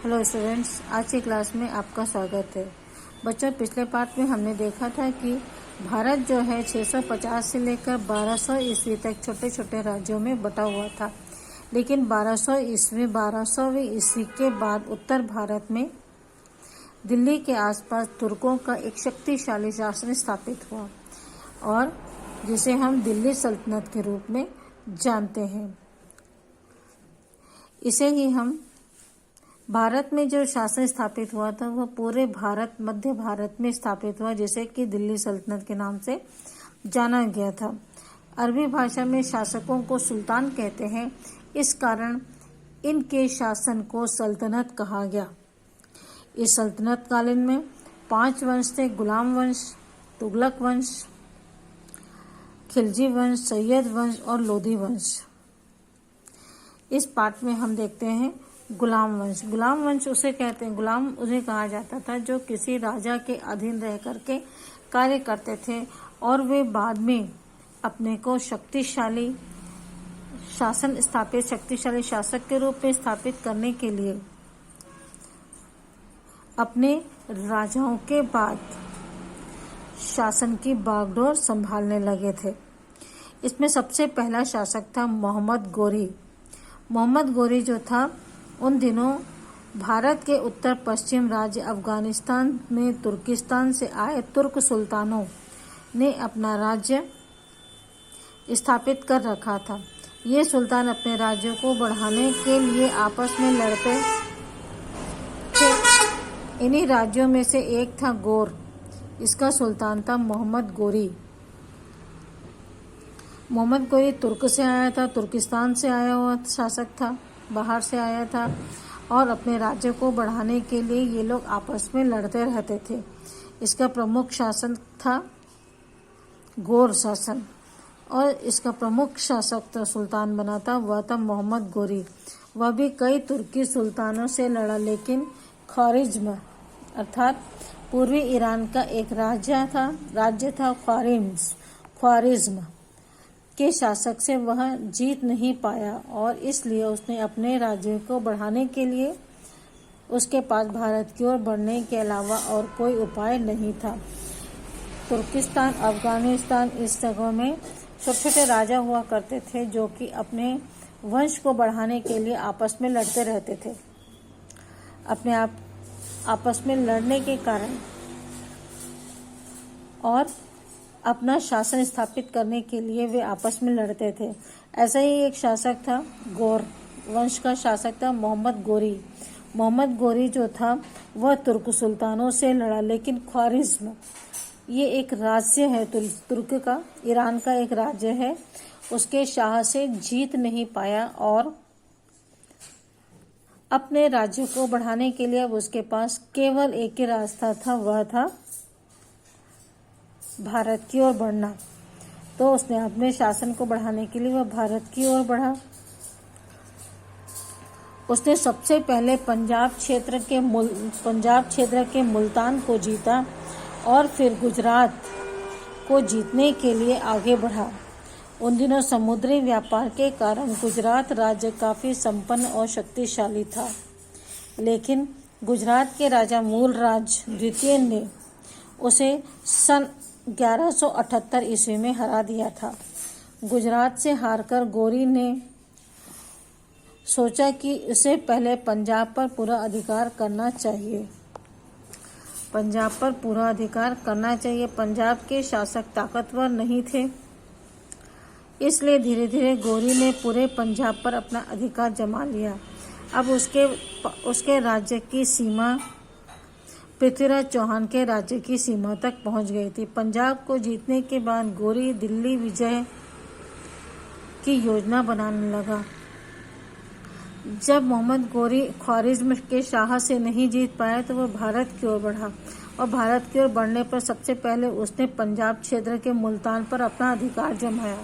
Hello students, आज की class में आपका स्वागत है। बच्चों, पिछले पार्ट में हमने देखा था कि भारत जो है 650 से लेकर 1200 ईस्वी तक छोटे छोटे राज्यों में बटा हुआ था। लेकिन 1200वीं ईस्वी के बाद उत्तर भारत में दिल्ली के आसपास तुर्कों का एक शक्तिशाली शासन स्थापित हुआ और जिसे हम दिल्ली सल्तनत के रूप में जानते हैं। इसे ही हम भारत में जो शासन स्थापित हुआ था वह पूरे मध्य भारत में स्थापित हुआ, जिसे कि दिल्ली सल्तनत के नाम से जाना गया था। अरबी भाषा में शासकों को सुल्तान कहते हैं, इस कारण इनके शासन को सल्तनत कहा गया। इस सल्तनत कालीन में 5 वंश थे: गुलाम वंश, तुगलक वंश, खिलजी वंश, सैयद वंश और लोधी वंश। इस पाठ में हम देखते हैं गुलाम वंश। गुलाम वंश उसे कहते हैं, गुलाम उन्हें कहा जाता था जो किसी राजा के अधीन रह करके कार्य करते थे और वे बाद में अपने को शक्तिशाली शासक के रूप में स्थापित करने के लिए अपने राजाओं के बाद शासन की बागडोर संभालने लगे थे। इसमें सबसे पहला शासक था मोहम्मद गोरी। मोहम्मद गोरी जो था, उन दिनों भारत के उत्तर पश्चिम राज्य अफगानिस्तान में तुर्किस्तान से आए तुर्क सुल्तानों ने अपना राज्य स्थापित कर रखा था। ये सुल्तान अपने राज्यों को बढ़ाने के लिए आपस में लड़ते थे। इन्हीं राज्यों में से एक था गौर। इसका सुल्तान था मोहम्मद गोरी। मोहम्मद गोरी तुर्क से आया था, तुर्किस्तान से आया हुआ शासक था, बाहर से आया था और अपने राज्य को बढ़ाने के लिए ये लोग आपस में लड़ते रहते थे। इसका प्रमुख शासन था गौर शासन और इसका प्रमुख शासक सुल्तान बना था वह था मोहम्मद गोरी। वह भी कई तुर्की सुल्तानों से लड़ा, लेकिन ख्वारिज्म अर्थात पूर्वी ईरान का एक राज्य था ख्वारिज्म के शासक से वह जीत नहीं पाया और इसलिए उसने अपने राज्य को बढ़ाने के लिए उसके पास भारत की ओर बढ़ने के अलावा और कोई उपाय नहीं था। तुर्किस्तान, अफगानिस्तान, इस जगहों में छोटे छोटे राजा हुआ करते थे जो कि अपने वंश को बढ़ाने के लिए आपस में लड़ते रहते थे। आपस में लड़ने के कारण और अपना शासन स्थापित करने के लिए वे आपस में लड़ते थे। ऐसा ही एक शासक था, गौर वंश का शासक था मोहम्मद गोरी। मोहम्मद गोरी जो था वह तुर्क सुल्तानों से लड़ा, लेकिन ख्वारिज्म ये एक राज्य है तुर्क का, ईरान का एक राज्य है, उसके शाह से जीत नहीं पाया और अपने राज्य को बढ़ाने के लिए अब उसके पास केवल एक ही रास्ता था, वह था भारत की ओर बढ़ना। तो उसने अपने शासन को बढ़ाने के लिए वह भारत की ओर बढ़ा। उसने सबसे पहले पंजाब क्षेत्र के मुल्तान को जीता और फिर गुजरात को जीतने के लिए आगे बढ़ा। उन दिनों समुद्री व्यापार के कारण गुजरात राज्य काफी संपन्न और शक्तिशाली था, लेकिन गुजरात के राजा मूलराज द्वितीय ने उसे सन 1178 ईस्वी में हरा दिया था। गुजरात से हारकर गोरी ने सोचा कि उसे पहले पंजाब पर पूरा अधिकार करना चाहिए। पंजाब के शासक ताकतवर नहीं थे, इसलिए धीरे धीरे गोरी ने पूरे पंजाब पर अपना अधिकार जमा लिया। अब उसके राज्य की सीमा पृथ्वीराज चौहान के राज्य की सीमा तक पहुंच गई थी। पंजाब को जीतने के बाद गोरी दिल्ली विजय की योजना बनाने लगा। जब मोहम्मद गोरी ख्वारिज्म के शाह से नहीं जीत पाया तो वह भारत की ओर बढ़ा और भारत की ओर बढ़ने पर सबसे पहले उसने पंजाब क्षेत्र के मुल्तान पर अपना अधिकार जमाया।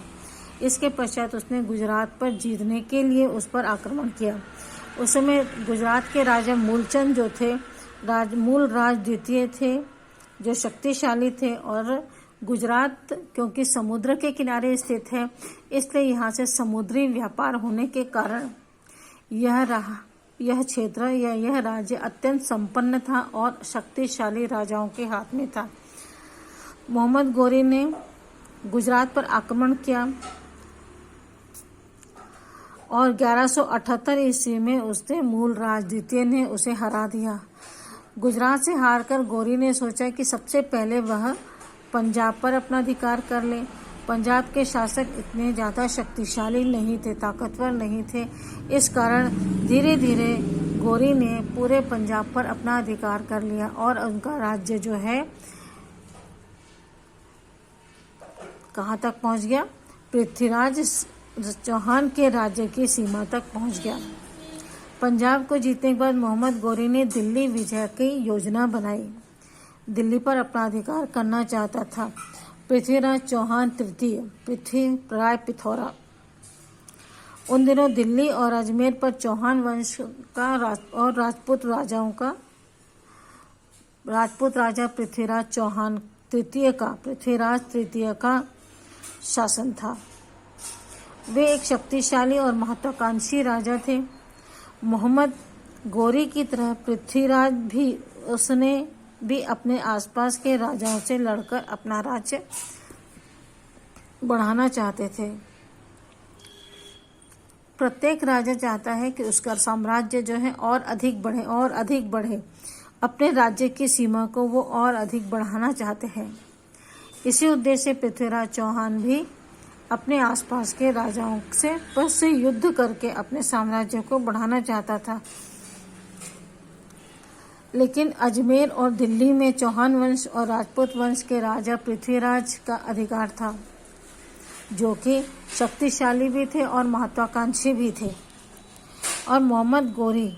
इसके पश्चात उसने गुजरात पर जीतने के लिए उस पर आक्रमण किया। उस समय गुजरात के राजा मूलचंद जो थे, मूलराज द्वितीय थे, जो शक्तिशाली थे और गुजरात क्योंकि समुद्र के किनारे स्थित है, इसलिए यहाँ से समुद्री व्यापार होने के कारण यह क्षेत्र या यह राज्य अत्यंत संपन्न था और शक्तिशाली राजाओं के हाथ में था। मोहम्मद गोरी ने गुजरात पर आक्रमण किया और 1178 ईस्वी में उसने मूल राज द्वितीय ने उसे हरा दिया। गुजरात से हारकर गोरी ने सोचा कि सबसे पहले वह पंजाब पर अपना अधिकार कर ले। पंजाब के शासक इतने ज़्यादा शक्तिशाली नहीं थे, ताकतवर नहीं थे। इस कारण धीरे धीरे गोरी ने पूरे पंजाब पर अपना अधिकार कर लिया और उनका राज्य जो है कहाँ तक पहुँच गया? पृथ्वीराज चौहान के राज्य की सीमा तक पहुँच गया। पंजाब को जीतने के बाद मोहम्मद गोरी ने दिल्ली विजय की योजना बनाई। दिल्ली पर अपना अधिकार करना चाहता था। पृथ्वीराज चौहान तृतीय, पृथ्वीराय पिथौरा, उन दिनों दिल्ली और अजमेर पर चौहान वंश का और राजपूत राजा पृथ्वीराज चौहान पृथ्वीराज तृतीय का शासन था। वे एक शक्तिशाली और महत्वाकांक्षी राजा थे। मोहम्मद गोरी की तरह पृथ्वीराज भी उसने भी अपने आसपास के राजाओं से लड़कर अपना राज्य बढ़ाना चाहते थे। प्रत्येक राजा चाहता है कि उसका साम्राज्य जो है और अधिक बढ़े। अपने राज्य की सीमा को वो और अधिक बढ़ाना चाहते हैं। इसी उद्देश्य से पृथ्वीराज चौहान भी अपने आसपास के राजाओं से युद्ध करके अपने साम्राज्य को बढ़ाना चाहता था। लेकिन अजमेर और दिल्ली में चौहान वंश और राजपूत वंश के राजा पृथ्वीराज का अधिकार था, जो कि शक्तिशाली भी थे और महत्वाकांक्षी भी थे। और मोहम्मद गोरी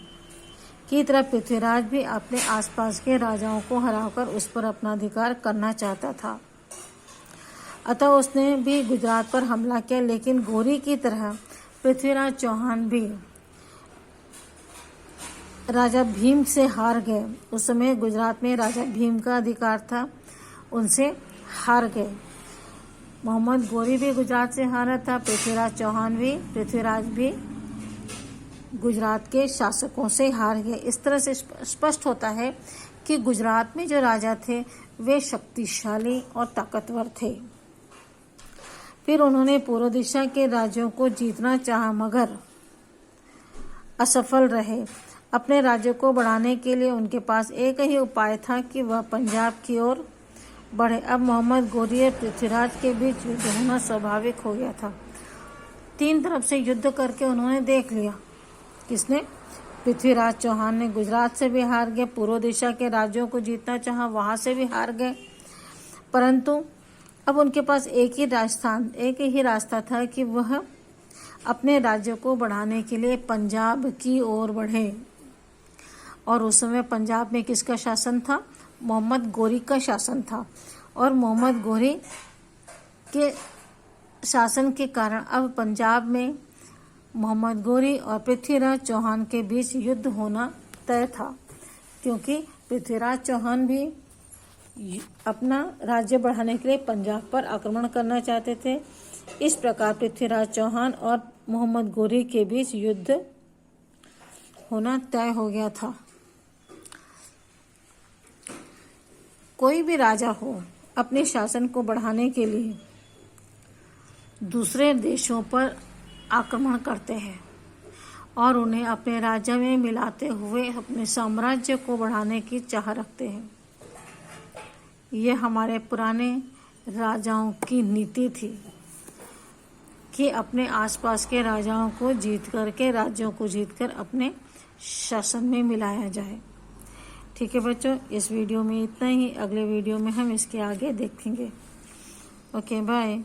की तरह पृथ्वीराज भी अपने आसपास के राजाओं को हराकर उस पर अपना अधिकार करना चाहता था। अतः उसने भी गुजरात पर हमला किया। लेकिन गोरी की तरह पृथ्वीराज चौहान भी राजा भीम से हार गए। उस समय गुजरात में राजा भीम का अधिकार था, उनसे हार गए। मोहम्मद गोरी भी गुजरात से हारा था। पृथ्वीराज भी गुजरात के शासकों से हार गए। इस तरह से स्पष्ट होता है कि गुजरात में जो राजा थे वे शक्तिशाली और ताकतवर थे। फिर उन्होंने पूर्व दिशा के राज्यों को जीतना चाहा मगर असफल रहे। अपने राज्य को बढ़ाने के लिए उनके पास एक ही उपाय था कि वह पंजाब की ओर बढ़े। अब मोहम्मद गोरी और पृथ्वीराज के बीच युद्ध होना स्वाभाविक हो गया था। तीन तरफ से युद्ध करके उन्होंने देख लिया। किसने? पृथ्वीराज चौहान ने गुजरात से भी हार गए, पूर्व दिशा के राज्यों को जीतना चाहा, वहां से भी हार गए। परंतु अब उनके पास एक ही रास्ता था कि वह अपने राज्य को बढ़ाने के लिए पंजाब की ओर बढ़े। और उस समय पंजाब में किसका शासन था? मोहम्मद गोरी का शासन था। और मोहम्मद गोरी के शासन के कारण अब पंजाब में मोहम्मद गोरी और पृथ्वीराज चौहान के बीच युद्ध होना तय था, क्योंकि पृथ्वीराज चौहान भी अपना राज्य बढ़ाने के लिए पंजाब पर आक्रमण करना चाहते थे। इस प्रकार पृथ्वीराज चौहान और मोहम्मद गोरी के बीच युद्ध होना तय हो गया था। कोई भी राजा हो अपने शासन को बढ़ाने के लिए दूसरे देशों पर आक्रमण करते हैं और उन्हें अपने राज्य में मिलाते हुए अपने साम्राज्य को बढ़ाने की चाह रखते हैं। ये हमारे पुराने राजाओं की नीति थी कि अपने आसपास के राजाओं को राज्यों को जीतकर अपने शासन में मिलाया जाए। ठीक है बच्चों, इस वीडियो में इतना ही। अगले वीडियो में हम इसके आगे देखेंगे। Okay, bye.